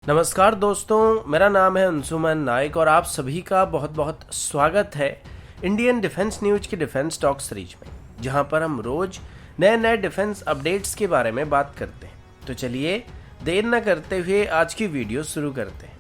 नमस्कार दोस्तों, मेरा नाम है अंशुमन नाइक और आप सभी का बहुत बहुत स्वागत है इंडियन डिफेंस न्यूज की डिफेंस टॉक सीरीज में, जहां पर हम रोज नए नए डिफेंस अपडेट्स के बारे में बात करते हैं। तो चलिए देर न करते हुए आज की वीडियो शुरू करते हैं।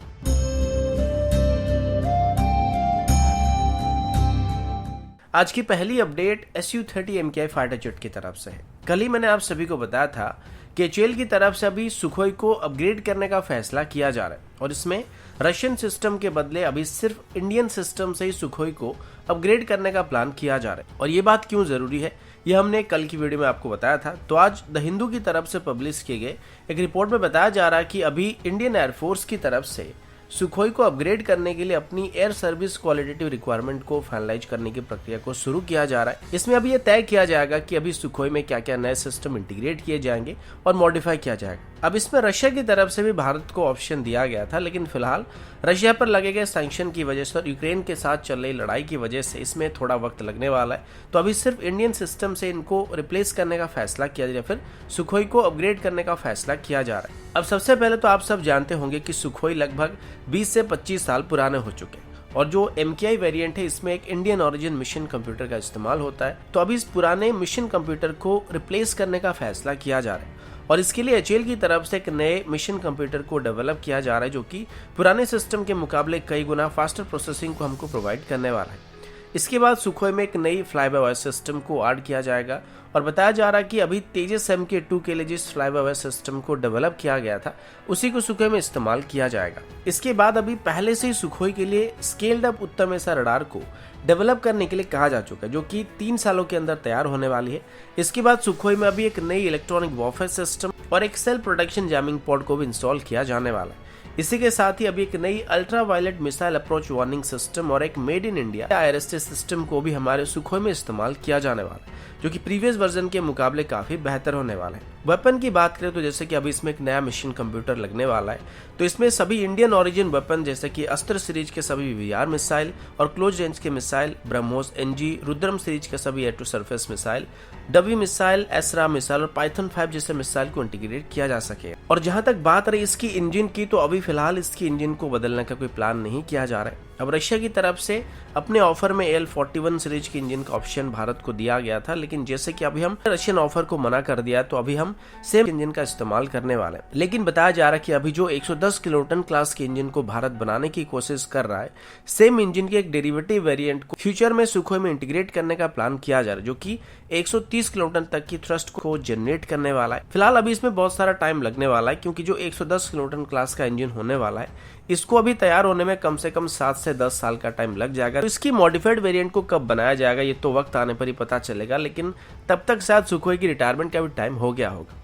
आज की पहली update Su-30 MKI fighter jet की तरफ से है। कल ही मैंने आप सभी को बताया था कि एचएएल की तरफ से अभी सुखोई को अपग्रेड करने का फैसला किया जा रहा है और इसमें रशियन सिस्टम के बदले अभी सिर्फ इंडियन सिस्टम से ही सुखोई को अपग्रेड करने का प्लान किया जा रहा है। और ये बात क्यों जरूरी है, ये हमने कल की वीडियो में आपको बताया था। तो आज द हिंदू की तरफ से पब्लिश किए गए एक रिपोर्ट में बताया जा रहा है कि अभी इंडियन एयरफोर्स की तरफ से सुखोई को अपग्रेड करने के लिए अपनी एयर सर्विस क्वालिटेटिव रिक्वायरमेंट को फाइनलाइज करने की प्रक्रिया को शुरू किया जा रहा है। इसमें अभी यह तय किया जाएगा कि अभी सुखोई में क्या क्या नए सिस्टम इंटीग्रेट किए जाएंगे और मॉडिफाई किया जाएगा। अब इसमें रशिया की तरफ से भी भारत को ऑप्शन दिया गया था, लेकिन फिलहाल रशिया पर लगे गए सैंक्शन की वजह से और यूक्रेन के साथ चल रही लड़ाई की वजह से इसमें थोड़ा वक्त लगने वाला है। तो अभी सिर्फ इंडियन सिस्टम से इनको रिप्लेस करने का फैसला किया जा रहा है, फिर सुखोई को अपग्रेड करने का फैसला किया जा रहा है। अब सबसे पहले तो आप सब जानते होंगे कि सुखोई लगभग 20 से 25 साल पुराने हो चुके हैं और जो MKI वेरिएंट है इसमें एक इंडियन ओरिजिन मिशन कंप्यूटर का इस्तेमाल होता है। तो अभी इस पुराने मिशन कंप्यूटर को रिप्लेस करने का फैसला किया जा रहा है और इसके लिए एचएएल की तरफ से एक नए मिशन कंप्यूटर को डेवलप किया जा रहा है, जो कि पुराने सिस्टम के मुकाबले कई गुना फास्टर प्रोसेसिंग को हमको प्रोवाइड करने वाला है। इसके बाद सुखोई में एक नई फ्लाई बाय वायर सिस्टम को ऐड किया जाएगा और बताया जा रहा है कि अभी तेजस MK2 के लिए जिस फ्लाई बाय वायर सिस्टम को डेवलप किया गया था उसी को सुखोई में इस्तेमाल किया जाएगा। इसके बाद अभी पहले से ही सुखोई के लिए स्केल्ड अप उत्तम एसआर रडार को डेवलप करने के लिए कहा जा चुका है, जो कि 3 सालों के अंदर तैयार होने वाली है। इसके बाद सुखोई में अभी एक नई इलेक्ट्रॉनिक वॉरफेयर सिस्टम और एक सेल्फ प्रोटेक्शन जैमिंग पॉड को भी इंस्टॉल किया जाने वाला है। इसी के साथ ही अभी एक नई ultraviolet missile approach warning system और एक made in India IRST system को भी हमारे सुखोई में इस्तेमाल किया जाने वाला है, जो कि प्रीवियस वर्जन के मुकाबले काफी बेहतर होने वाला है। वेपन की बात करें तो जैसे कि अभी इसमें एक नया मिशन कंप्यूटर लगने वाला है, तो इसमें सभी इंडियन ओरिजिन वेपन जैसे कि अस्त्र सीरीज के सभी VVR मिसाइल और क्लोज रेंज के missile, BrahMos NG, Rudram series के सभी एयर टू सरफेस मिसाइल, डबी मिसाइल, एसरा मिसाइल और पाइथन 5 जैसे मिसाइल को इंटीग्रेट किया जा सके। और जहां तक बात रही इसकी इंजन की, तो अभी फिलहाल इसकी इंजन को बदलने का कोई प्लान नहीं किया जा रहा है। अब रशिया की तरफ से अपने ऑफर में AL-41 सीरीज की इंजन का ऑप्शन भारत को दिया गया था, लेकिन जैसे कि अभी हम रशियन ऑफर को मना कर दिया तो अभी हम सेम इंजन का इस्तेमाल करने वाले हैं। लेकिन बताया जा रहा है कि अभी जो 110 किलोटन क्लास के इंजन को भारत बनाने की कोशिश कर रहा है, सेम इंजन के एक डेरिवेटिव वेरिएंट को फ्यूचर में सुखोई में इंटीग्रेट करने का प्लान किया जा रहा है, जो कि 130 किलोटन तक की थ्रस्ट को जनरेट करने वाला है। फिलहाल अभी इसमें बहुत सारा टाइम लगने वाला है, क्योंकि जो 110 किलोटन क्लास का इंजन होने वाला है इसको अभी तैयार होने में कम से कम 7 से 10 साल का टाइम लग जाएगा। तो इसकी मॉडिफाइड वेरिएंट को कब बनाया जाएगा ये तो वक्त आने पर ही पता चलेगा, लेकिन तब तक शायद सुखोई की रिटायरमेंट का भी टाइम हो गया होगा।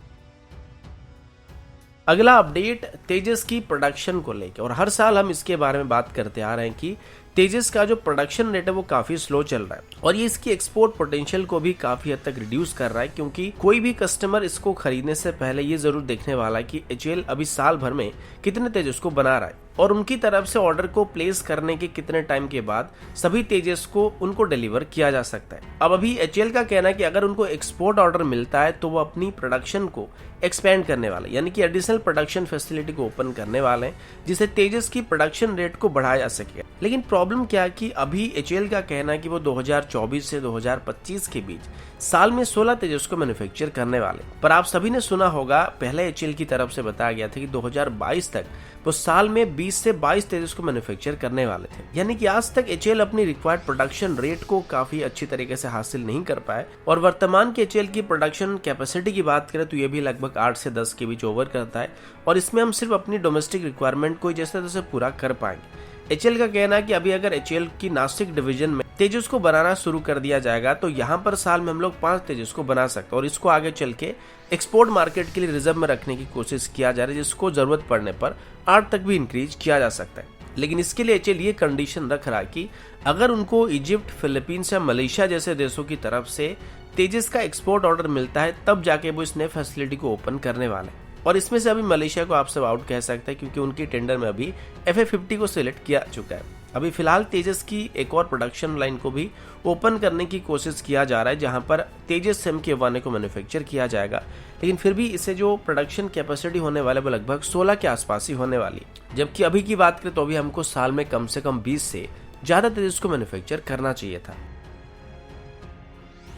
अगला अपडेट तेजस की प्रोडक्शन को लेकर, और हर साल हम इसके बारे में बात करते आ रहे हैं कि तेजस का जो प्रोडक्शन रेट है वो काफी स्लो चल रहा है और ये इसकी एक्सपोर्ट पोटेंशियल को भी काफी हद तक रिड्यूस कर रहा है, क्योंकि कोई भी कस्टमर इसको खरीदने से पहले ये जरूर देखने वाला है कि एचएएल अभी साल भर में कितने तेजस को बना रहा है और उनकी तरफ से ऑर्डर को प्लेस करने के कितने टाइम के बाद सभी तेजस को उनको डिलीवर किया जा सकता है। अब अभी एचएएल का कहना है कि अगर उनको एक्सपोर्ट ऑर्डर मिलता है तो वो अपनी प्रोडक्शन को एक्सपेंड करने वाले, यानी कि एडिशनल प्रोडक्शन फैसिलिटी को ओपन करने वाले हैं, जिससे तेजस की प्रोडक्शन रेट को बढ़ाया जा सके। लेकिन प्रॉब्लम क्या है कि अभी एचएएल का कहना है कि वो 2024 से 2025 के बीच साल में 16 तेजस को मैन्युफैक्चर करने वाले। पर आप सभी ने सुना होगा, पहले एचएएल की तरफ से बताया गया था कि 2022 तक वो साल में 20 से 22 तेजस को मैन्युफैक्चर करने वाले थे। यानी कि आज तक एचएएल अपनी रिक्वायर्ड प्रोडक्शन रेट को काफी अच्छी तरीके से हासिल नहीं कर पाए और वर्तमान के एचएएल की प्रोडक्शन कैपेसिटी की बात करें तो ये भी लगभग 8 से 10 के बीच ओवर करता है और इसमें हम सिर्फ अपनी डोमेस्टिक रिक्वायरमेंट को जैसे तैसे पूरा कर पाएंगे। एचएएल का कहना है कि अभी अगर एचएएल की नासिक डिवीजन में तेजस को बनाना शुरू कर दिया जाएगा तो यहाँ पर साल में हम लोग 5 तेजस को बना सकते हैं और इसको आगे चल के एक्सपोर्ट मार्केट के लिए रिजर्व में रखने की कोशिश किया जा रहा है, जिसको जरूरत पड़ने पर 8 तक भी इंक्रीज किया जा सकता है। लेकिन इसके लिए एचएएल ये कंडीशन रख रहा है कि अगर उनको इजिप्ट, फिलीपींस या मलेशिया जैसे देशों की तरफ से तेजस का एक्सपोर्ट ऑर्डर मिलता है तब जाके वो इस नए फैसिलिटी को ओपन करने वाले हैं। और इसमें से अभी मलेशिया को आप सब आउट कह सकते हैं क्योंकि उनकी टेंडर में अभी FA50 को सिलेक्ट किया चुका है। अभी फिलहाल तेजस की एक और प्रोडक्शन लाइन को भी ओपन करने की कोशिश किया जा रहा है जहां पर तेजस MK1 को मैन्युफैक्चर किया जाएगा, लेकिन फिर भी इसे जो प्रोडक्शन कैपेसिटी होने वाले वो लगभग 16 के आसपास ही होने वाली, जबकि अभी की बात करें तो अभी हमको साल में कम से कम 20 से ज्यादा तेजस को मैन्युफैक्चर करना चाहिए था।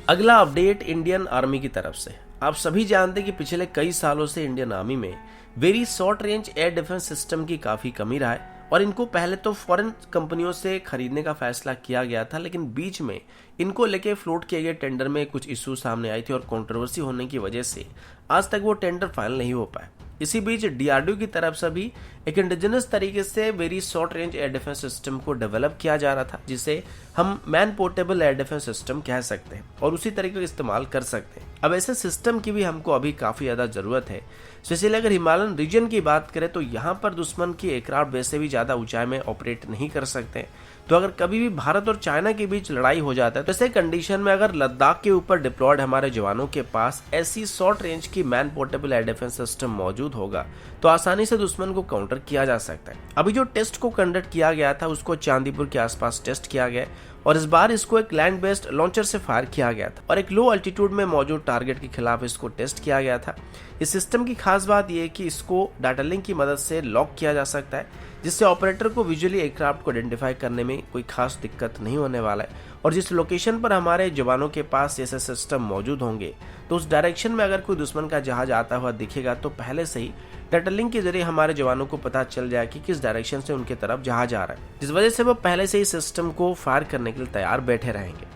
अगला अपडेट इंडियन आर्मी की तरफ से। आप सभी जानते हैं कि पिछले कई सालों से इंडियन आर्मी में very short range air defence system की काफी कमी रहा है और इनको पहले तो फॉरेन कंपनियों से खरीदने का फैसला किया गया था, लेकिन बीच में इनको लेके फ्लोट किए गए टेंडर में कुछ इश्यू सामने आई थी और कंट्रोवर्सी होने की वजह से आज तक वो टेंडर फाइनल नहीं हो पाए। इसी बीच DRDO की तरफ से भी एक इंडिजिनस तरीके से very short range air defence system को डेवलप किया जा रहा था, जिसे हम man portable air defence system कह सकते हैं और उसी तरीके का इस्तेमाल कर सकते हैं। अब ऐसे सिस्टम की भी हमको अभी काफी ज्यादा जरूरत है, स्पेशली अगर हिमालयन रीजन की बात करें तो यहाँ पर दुश्मन की एयरक्राफ्ट वैसे भी ज्यादा ऊंचाई में ऑपरेट नहीं कर सकते। तो अगर कभी भी भारत और चाइना के बीच लड़ाई हो जाता है तो ऐसे कंडीशन में अगर लद्दाख के ऊपर डिप्लॉयड हमारे जवानों के पास ऐसी शॉर्ट रेंज की man portable air defence system मौजूद होगा तो आसानी से दुश्मन को काउंटर किया जा सकता है। अभी जो टेस्ट को कंडक्ट किया गया था उसको चांदीपुर के आसपास टेस्ट किया गया और इस बार इसको एक लैंड बेस्ड लॉन्चर से फायर किया गया था और एक लो अल्टीट्यूड में मौजूद टारगेट के खिलाफ इसको टेस्ट किया गया था। इस सिस्टम की खास बात यह है कि इसको डाटा लिंक की मदद से लॉक किया जा सकता है, जिससे ऑपरेटर को विजुअली एयरक्राफ्ट को आइडेंटिफाई करने में कोई खास दिक्कत नहीं होने वाला है और जिस लोकेशन पर हमारे जवानों के पास ऐसे सिस्टम मौजूद होंगे तो उस डायरेक्शन में अगर कोई दुश्मन का जहाज आता हुआ दिखेगा तो पहले से ही डाटा लिंक के जरिए हमारे जवानों को पता चल जाए कि किस डायरेक्शन से उनके तरफ जहाज आ रहा है, जिस वजह से वो पहले से ही सिस्टम को फायर करने के लिए तैयार बैठे रहेंगे।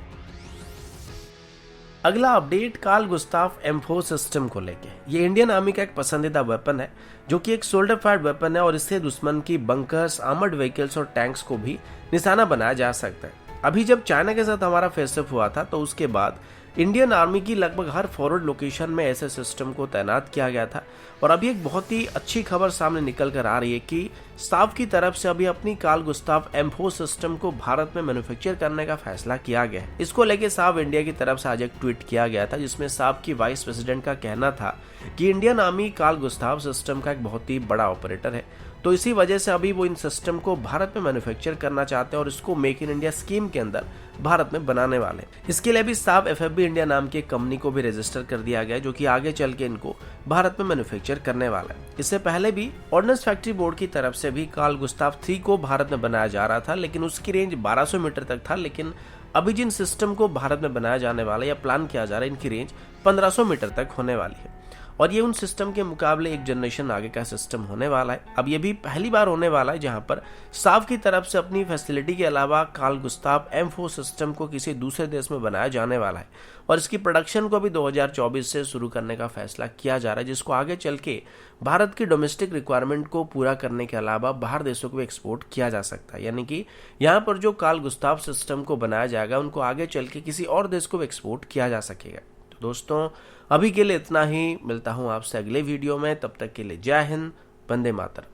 अगला update Karl Gustav M4 system को लेके। ये इंडियन आर्मी का एक पसंदीदा वेपन है जो कि एक शोल्डर फायर्ड वेपन है और इससे दुश्मन की बंकर्स, आर्मर्ड व्हीकल्स और टैंक्स को भी निशाना बनाया जा सकता है। अभी जब चाइना के साथ हमारा फेस ऑफ हुआ था तो उसके बाद इंडियन आर्मी की लगभग हर फॉरवर्ड लोकेशन में ऐसे सिस्टम को तैनात किया गया था और अभी एक बहुत ही अच्छी खबर सामने निकल कर आ रही है कि साफ की तरफ से अभी अपनी कार्ल गुस्ताव M4 सिस्टम को भारत में मैन्युफैक्चर करने का फैसला किया गया है। इसको लेके साफ इंडिया की तरफ से आज एक ट्वीट किया गया था जिसमें साफ की वाइस प्रेसिडेंट का कहना था कि Indian Army Carl Gustav system का एक बहुत ही बड़ा ऑपरेटर है, तो इसी वजह से अभी वो इन सिस्टम को भारत में मैन्युफैक्चर करना चाहते हैं और इसको मेक इन इंडिया स्कीम के अंदर भारत में बनाने वाले। इसके लिए भी साफ FFB इंडिया नाम की कंपनी को भी रजिस्टर कर दिया गया जो कि आगे चल के इनको भारत में मैन्युफैक्चर करने वाला है। इससे पहले भी ऑर्डिनेंस फैक्ट्री बोर्ड की तरफ से भी कार्ल गुस्ताव 3 को भारत में बनाया जा रहा था, लेकिन उसकी रेंज 1200 मीटर तक था। लेकिन अभी जिन सिस्टम को भारत में बनाया जाने वाला या प्लान किया जा रहा है इनकी रेंज 1500 मीटर तक होने वाली है और ये उन सिस्टम के मुकाबले एक जनरेशन आगे का सिस्टम होने वाला है। अब ये भी पहली बार होने वाला है जहां पर साफ की तरफ से अपनी फैसिलिटी के अलावा कार्ल गुस्ताव M4 सिस्टम को किसी दूसरे देश में बनाया जाने वाला है और इसकी प्रोडक्शन को भी 2024 से शुरू करने का फैसला किया जा रहा है, जिसको आगे चल के भारत की डोमेस्टिक रिक्वायरमेंट को पूरा करने के अलावा बाहर देशों को एक्सपोर्ट किया जा सकता है। यानी कि यहाँ पर जो कार्ल गुस्ताव सिस्टम को बनाया जाएगा उनको आगे चल के किसी और देश को एक्सपोर्ट किया जा सकेगा। तो दोस्तों अभी के लिए इतना ही, मिलता हूं आपसे अगले वीडियो में, तब तक के लिए जय हिंद, वंदे मातरम।